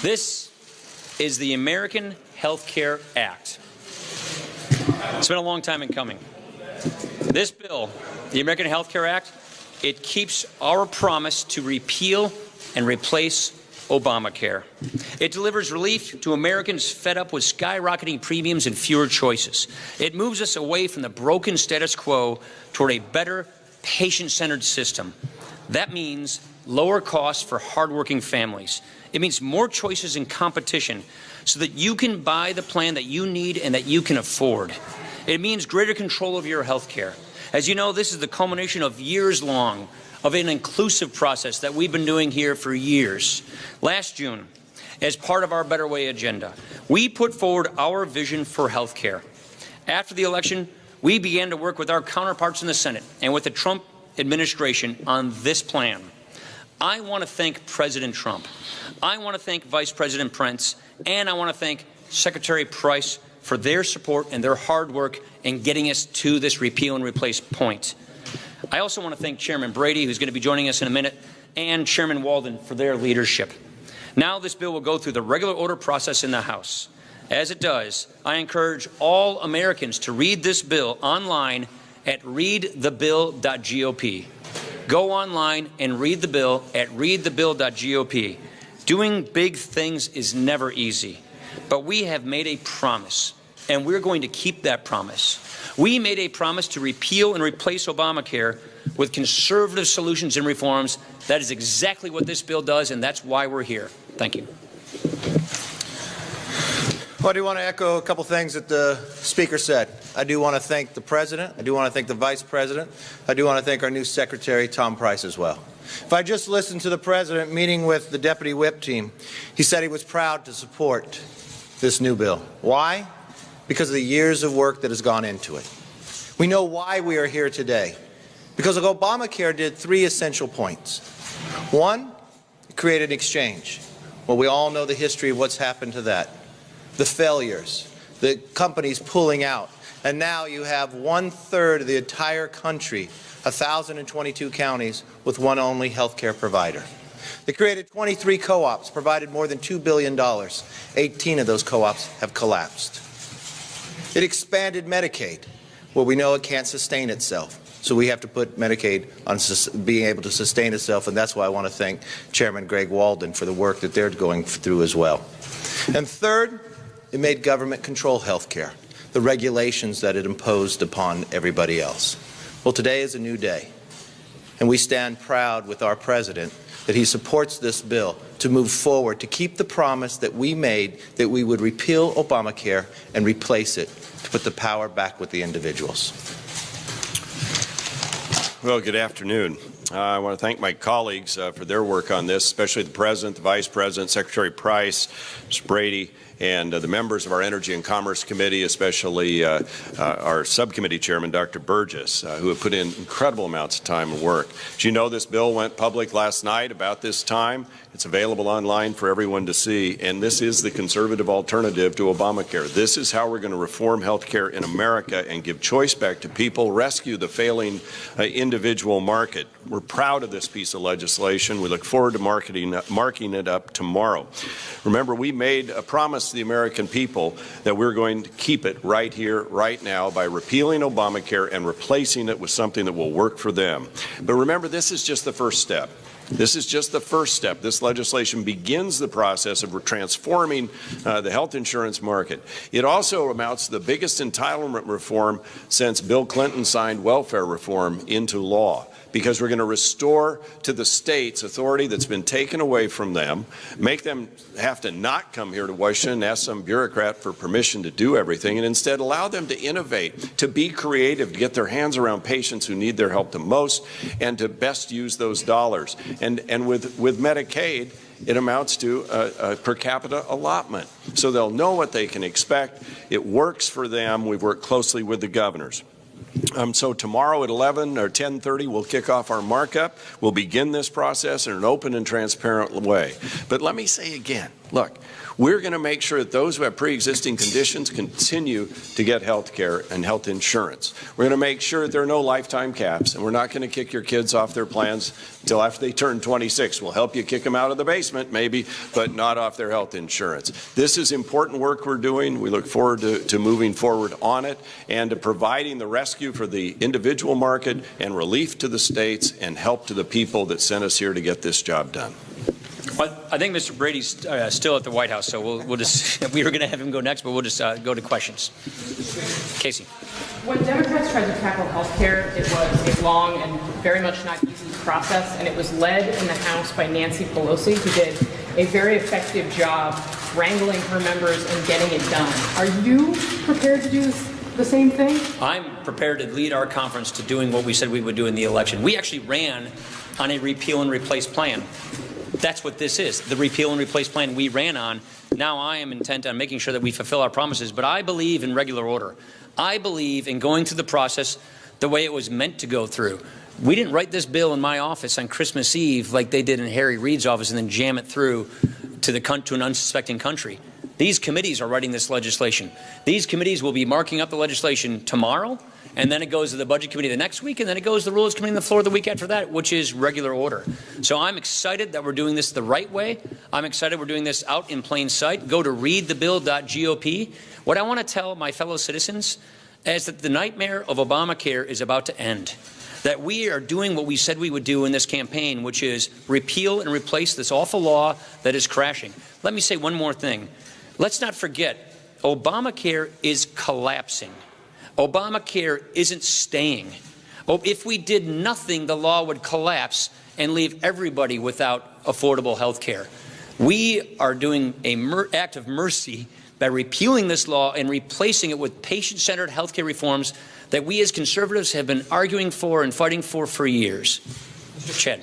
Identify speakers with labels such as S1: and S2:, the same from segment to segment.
S1: This is the American Health Care Act. It's been a long time in coming. This bill, the American Health Care Act, it keeps our promise to repeal and replace Obamacare. It delivers relief to Americans fed up with skyrocketing premiums and fewer choices. It moves us away from the broken status quo toward a better, patient-centered system. That means lower costs for hardworking families. It means more choices and competition so that you can buy the plan that you need and that you can afford. It means greater control of your health care. As you know, this is the culmination of years long of an inclusive process that we've been doing here for years. Last June, as part of our Better Way agenda, we put forward our vision for health care. After the election, we began to work with our counterparts in the Senate and with the Trump administration on this plan. I want to thank President Trump. I want to thank Vice President Pence, and I want to thank Secretary Price for their support and their hard work in getting us to this repeal and replace point. I also want to thank Chairman Brady, who's going to be joining us in a minute, and Chairman Walden for their leadership. Now this bill will go through the regular order process in the House. As it does, I encourage all Americans to read this bill online at readthebill.gop. Go online and read the bill at readthebill.gop. Doing big things is never easy, but we have made a promise, and we're going to keep that promise. We made a promise to repeal and replace Obamacare with conservative solutions and reforms. That is exactly what this bill does, and that's why we're here. Thank you.
S2: Well, I do want to echo a couple things that the Speaker said. I do want to thank the President. I do want to thank the Vice President. I do want to thank our new Secretary, Tom Price, as well. If I just listened to the President meeting with the Deputy Whip team, he said he was proud to support this new bill. Why? Because of the years of work that has gone into it. We know why we are here today. Because Obamacare did three essential points. One, it created an exchange. Well, we all know the history of what's happened to that. The failures, the companies pulling out, and now you have 1/3 of the entire country, 1,022 counties, with one only health care provider. They created 23 co-ops, provided more than $2 billion. 18 of those co-ops have collapsed. It expanded Medicaid, where we know it can't sustain itself. So we have to put Medicaid on being able to sustain itself, and that's why I want to thank Chairman Greg Walden for the work that they're going through as well. And third, it made government control health care, the regulations that it imposed upon everybody else. Well, today is a new day, and we stand proud with our President that he supports this bill to move forward, to keep the promise that we made that we would repeal Obamacare and replace it, to put the power back with the individuals.
S3: Well, good afternoon. I want to thank my colleagues for their work on this, especially the President, the Vice President, Secretary Price, Mr. Brady, and the members of our Energy and Commerce Committee, especially our subcommittee chairman, Dr. Burgess, who have put in incredible amounts of time and work. As you know, this bill went public last night about this time. It's available online for everyone to see, and this is the conservative alternative to Obamacare. This is how we're going to reform health care in America and give choice back to people, rescue the failing individual market. We're proud of this piece of legislation. We look forward to marking it up tomorrow. Remember, we made a promise to the American people that we're going to keep it right here, right now, by repealing Obamacare and replacing it with something that will work for them. But remember, this is just the first step. This is just the first step. This legislation begins the process of transforming the health insurance market. It also amounts to the biggest entitlement reform since Bill Clinton signed welfare reform into law, because we're going to restore to the states authority that's been taken away from them, make them have to not come here to Washington and ask some bureaucrat for permission to do everything, and instead allow them to innovate, to be creative, to get their hands around patients who need their help the most, and to best use those dollars. And with Medicaid, it amounts to a per capita allotment. So they'll know what they can expect. It works for them. We've worked closely with the governors. So tomorrow at 11 or 10:30, we'll kick off our markup. We'll begin this process in an open and transparent way. But let me say again, look, we're going to make sure that those who have pre-existing conditions continue to get health care and health insurance. We're going to make sure that there are no lifetime caps, and we're not going to kick your kids off their plans till after they turn 26. We'll help you kick them out of the basement, maybe, but not off their health insurance. This is important work we're doing. We look forward to moving forward on it and to providing the rescue for the individual market and relief to the states and help to the people that sent us here to get this job done.
S1: Well, I think Mr. Brady's still at the White House, so we'll just, we were going to have him go next, but we'll just go to questions. Casey.
S4: When Democrats tried to tackle health care, it was a long and very much not easy process, and it was led in the House by Nancy Pelosi, who did a very effective job wrangling her members and getting it done. Are you prepared to do the same thing? I'm prepared to lead our conference to doing what we said we would do in the election. We actually ran on a repeal and replace plan. That's what this is, the repeal and replace plan we ran on. Now I am intent on making sure that we fulfill our promises, but I believe in regular order. I believe in going through the process the way it was meant to go through. We didn't write this bill in my office on Christmas Eve like they did in Harry Reid's office and then jam it through to an unsuspecting country. These committees are writing this legislation. These committees will be marking up the legislation tomorrow, and then it goes to the Budget Committee the next week, and then it goes to the Rules Committee on the floor the week after that, which is regular order. So I'm excited that we're doing this the right way. I'm excited we're doing this out in plain sight. Go to readthebill.gop. What I want to tell my fellow citizens is that the nightmare of Obamacare is about to end. That we are doing what we said we would do in this campaign, which is repeal and replace this awful law that is crashing. Let me say one more thing. Let's not forget, Obamacare is collapsing. Obamacare isn't staying. If we did nothing, the law would collapse and leave everybody without affordable health care. We are doing an act of mercy by repealing this law and replacing it with patient-centered health care reforms that we as conservatives have been arguing for and fighting for years. Chad.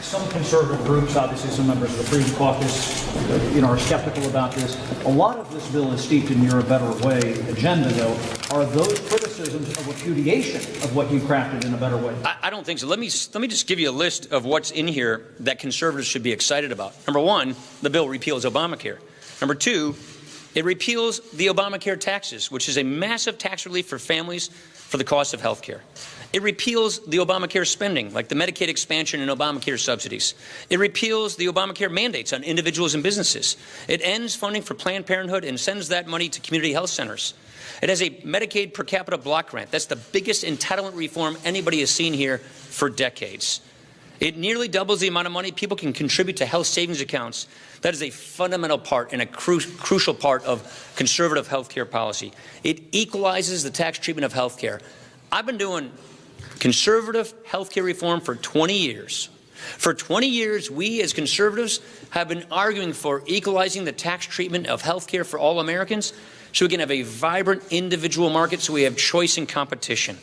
S5: Some conservative groups, obviously some members of the Freedom Caucus, are skeptical about this. A lot of this bill is steeped in your better way agenda, though. Are those criticisms a repudiation of what you crafted in a better way?
S1: I don't think so. Let me just give you a list of what's in here that conservatives should be excited about. Number one, the bill repeals Obamacare. Number two, it repeals the Obamacare taxes, which is a massive tax relief for families for the cost of health care. It repeals the Obamacare spending, like the Medicaid expansion and Obamacare subsidies. It repeals the Obamacare mandates on individuals and businesses. It ends funding for Planned Parenthood and sends that money to community health centers. It has a Medicaid per capita block grant. That's the biggest entitlement reform anybody has seen here for decades. It nearly doubles the amount of money people can contribute to health savings accounts. That is a fundamental part and a crucial part of conservative health care policy. It equalizes the tax treatment of health care. I've been doing conservative health care reform for 20 years. For 20 years, we as conservatives have been arguing for equalizing the tax treatment of health care for all Americans so we can have a vibrant individual market so we have choice and competition.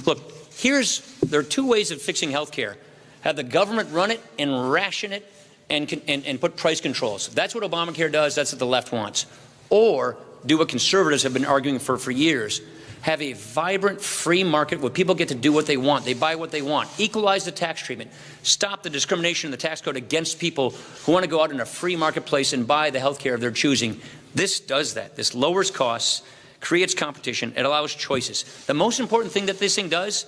S1: Look, there are two ways of fixing health care. Have the government run it and ration it and put price controls. That's what Obamacare does. That's what the left wants. Or do what conservatives have been arguing for years. Have a vibrant free market where people get to do what they want. They buy what they want. Equalize the tax treatment. Stop the discrimination in the tax code against people who want to go out in a free marketplace and buy the health care of their choosing. This does that. This lowers costs, creates competition, it allows choices. The most important thing that this thing does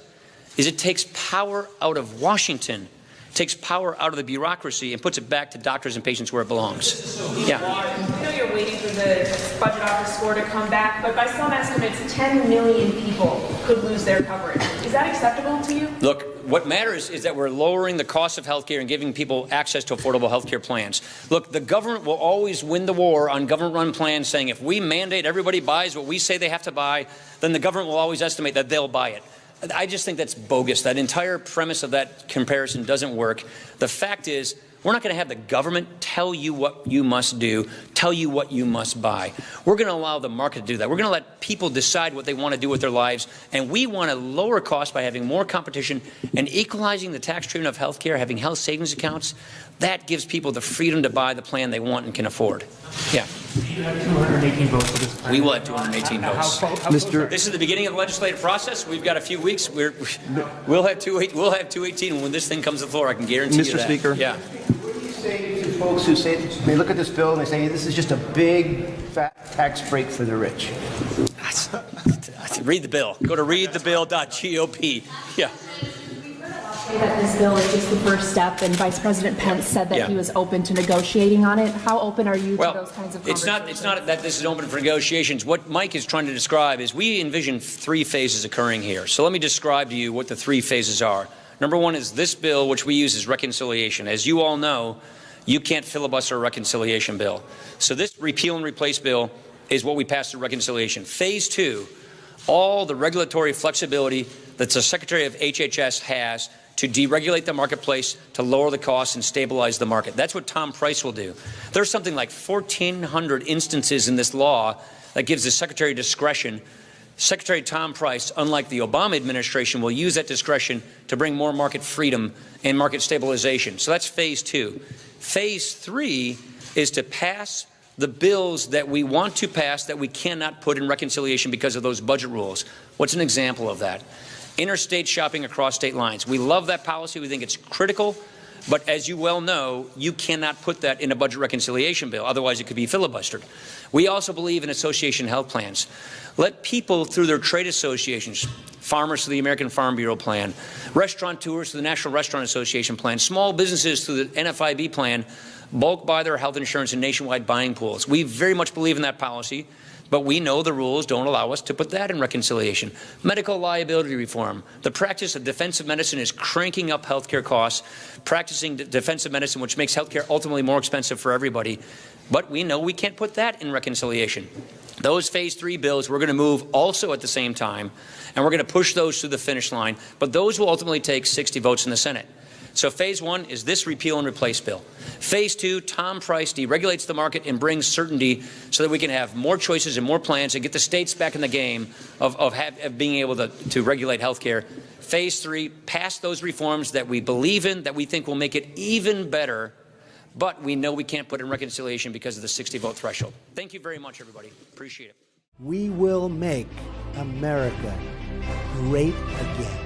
S1: is it takes power out of Washington, takes power out of the bureaucracy and puts it back to doctors and patients where it belongs. Yeah.
S4: I know you're waiting for the budget office score to come back, but by some estimates, 10 million people could lose their coverage. Is that acceptable to you?
S1: Look, what matters is that we're lowering the cost of health care and giving people access to affordable health care plans. Look, the government will always win the war on government-run plans, saying if we mandate everybody buys what we say they have to buy, then the government will always estimate that they'll buy it. I just think that's bogus. That entire premise of that comparison doesn't work. The fact is, we're not going to have the government tell you what you must do, tell you what you must buy. We're going to allow the market to do that. We're going to let people decide what they want to do with their lives, and we want to lower costs by having more competition and equalizing the tax treatment of health care, having health savings accounts. That gives people the freedom to buy the plan they want and can afford. Yeah.
S5: You have 218 votes for this plan.
S1: We will have 218 votes. This is the beginning of the legislative process. We've got a few weeks. We'll have 218 when this thing comes to the floor. I can guarantee you that.
S6: Mr. Speaker.
S1: Yeah.
S6: What do you say to folks who say they look at this bill and they say this is just a big fat tax break for the rich?
S1: Read the bill. Go to readthebill.gop. Yeah.
S7: That this bill is just the first step, and Vice President Pence said that he was open to negotiating on it. How open are you to those kinds of conversations?
S1: It's not that this is open for negotiations. What Mike is trying to describe is we envision 3 phases occurring here. So let me describe to you what the 3 phases are. Number 1 is this bill, which we use as reconciliation. As you all know, you can't filibuster a reconciliation bill. So this repeal and replace bill is what we pass through reconciliation. Phase 2, all the regulatory flexibility that the Secretary of HHS has to deregulate the marketplace, to lower the costs and stabilize the market. That's what Tom Price will do. There's something like 1,400 instances in this law that gives the Secretary discretion. Secretary Tom Price, unlike the Obama administration, will use that discretion to bring more market freedom and market stabilization. So that's phase 2. Phase 3 is to pass the bills that we want to pass that we cannot put in reconciliation because of those budget rules. What's an example of that? Interstate shopping across state lines. We love that policy. We think it's critical. But as you well know, you cannot put that in a budget reconciliation bill. Otherwise, it could be filibustered. We also believe in association health plans. Let people through their trade associations, farmers through the American Farm Bureau plan, restaurateurs through the National Restaurant Association plan, small businesses through the NFIB plan, bulk buy their health insurance in nationwide buying pools. We very much believe in that policy. But we know the rules don't allow us to put that in reconciliation. Medical liability reform. The practice of defensive medicine is cranking up health care costs, practicing defensive medicine, which makes health care ultimately more expensive for everybody. But we know we can't put that in reconciliation. Those phase 3 bills we're going to move also at the same time, and we're going to push those through the finish line. But those will ultimately take 60 votes in the Senate. So phase 1 is this repeal and replace bill. Phase 2, Tom Price deregulates the market and brings certainty so that we can have more choices and more plans and get the states back in the game of being able to regulate health care. Phase 3, pass those reforms that we believe in, that we think will make it even better, but we know we can't put in reconciliation because of the 60-vote threshold. Thank you very much, everybody. Appreciate it.
S8: We will make America great again.